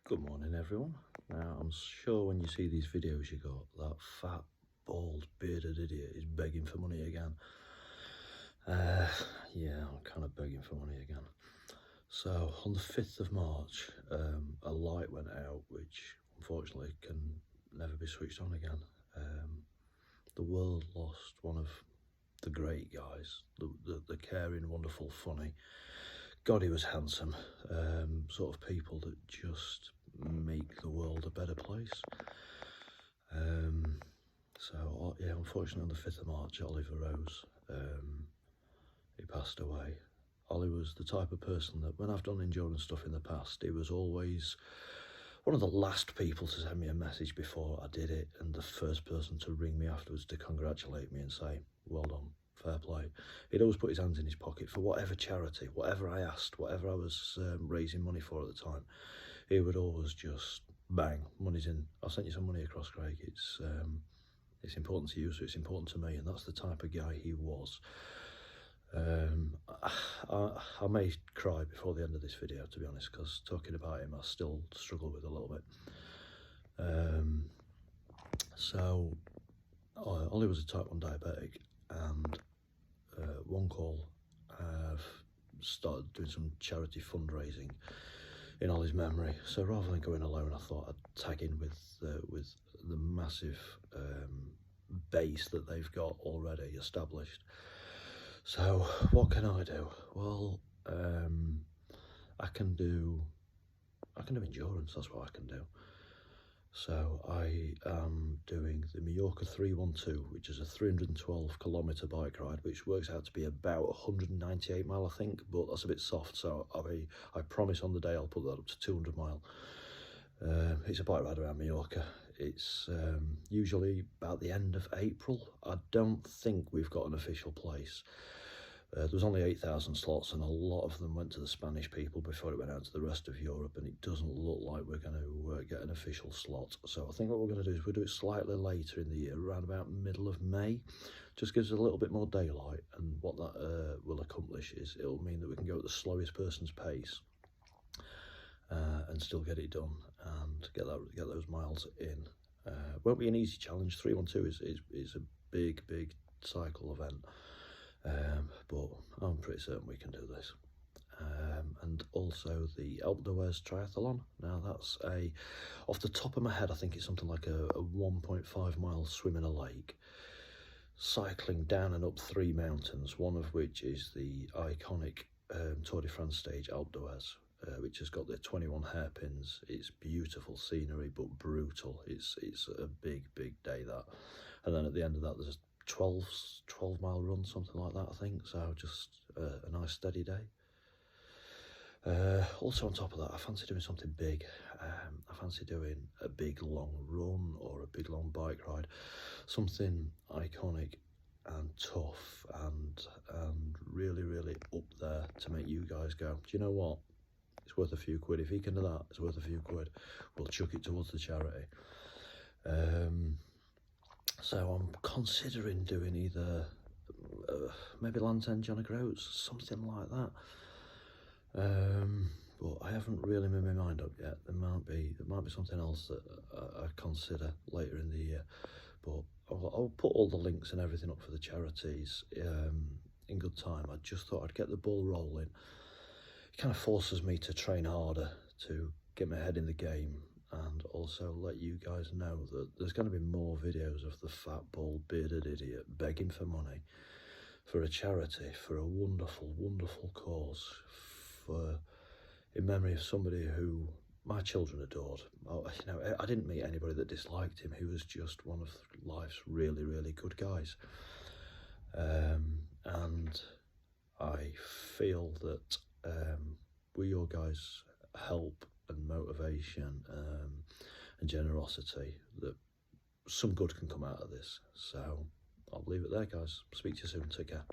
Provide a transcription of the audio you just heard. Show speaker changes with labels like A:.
A: Good morning, everyone. Now, I'm sure when you see these videos, you go, that fat, bald, bearded idiot is begging for money again. Yeah, I'm kind of begging for money again. So, on the 5th of March, a light went out, which unfortunately can never be switched on again. The world lost one of the great guys, the caring, wonderful, funny. God, he was handsome. Sort of people that just make the world a better place. So yeah, unfortunately on the 5th of March, Oliver Rose, he passed away. Ollie was the type of person that when I've done endurance stuff in the past, he was always one of the last people to send me a message before I did it, and the first person to ring me afterwards to congratulate me and say, well done, fair play. He'd always put his hands in his pocket for whatever charity, whatever I asked, whatever I was raising money for at the time. He would always just bang, money's in. I'll send you some money across, Craig. It's important to you, so it's important to me, and that's the type of guy he was. I may cry before the end of this video, to be honest, because talking about him I still struggle with a little bit. So Ollie was a type 1 diabetic, and one call I've started doing some charity fundraising in Ollie's memory. So rather than going alone, I thought I'd tag in with the massive base that they've got already established. So what can I do? Well, I can do endurance. That's what I can do. So I am doing the Mallorca 312, which is a 312 kilometre bike ride, which works out to be about 198 mile, I think, but that's a bit soft. So I promise on the day I'll put that up to 200 mile. It's a bike ride around Mallorca. It's usually about the end of April. I don't think we've got an official place. There was only 8,000 slots, and a lot of them went to the Spanish people before it went out to the rest of Europe, and it doesn't look like we're going to get an official slot. So I think what we're going to do is we'll do it slightly later in the year, around about middle of May. Just gives us a little bit more daylight, and what that will accomplish is it'll mean that we can go at the slowest person's pace and still get it done and get those miles in. Won't be an easy challenge. 312 is a big cycle event. But I'm pretty certain we can do this. And also the Alpe d'Huez Triathlon. Now that's off the top of my head, I think it's something like a 1.5 mile swim in a lake, cycling down and up 3 mountains, one of which is the iconic Tour de France stage Alpe d'Huez, which has got the 21 hairpins. It's beautiful scenery, but brutal. It's a big day, that. And then at the end of that, there's 12 mile run, something like that, I think. So just a nice steady day. Also on top of that, I fancy doing something big. I fancy doing a big long run or a big long bike ride, something iconic and tough and really up there to make you guys go, do you know what, it's worth a few quid. If he can do that, it's worth a few quid. We'll chuck it towards the charity. So I'm considering doing either maybe Land's End, John O'Groats, something like that. But I haven't really made my mind up yet. There might be something else that I consider later in the year. But I'll put all the links and everything up for the charities in good time. I just thought I'd get the ball rolling. It kind of forces me to train harder, to get my head in the game, and also let you guys know that there's going to be more videos of the fat, bald, bearded idiot begging for money for a charity, for a wonderful cause, in memory of somebody who my children adored. You know, I didn't meet anybody that disliked him. He was just one of life's really good guys. And I feel that with your guys' help and motivation and generosity, that some good can come out of this. So I'll leave it there, guys. Speak to you soon. Take care.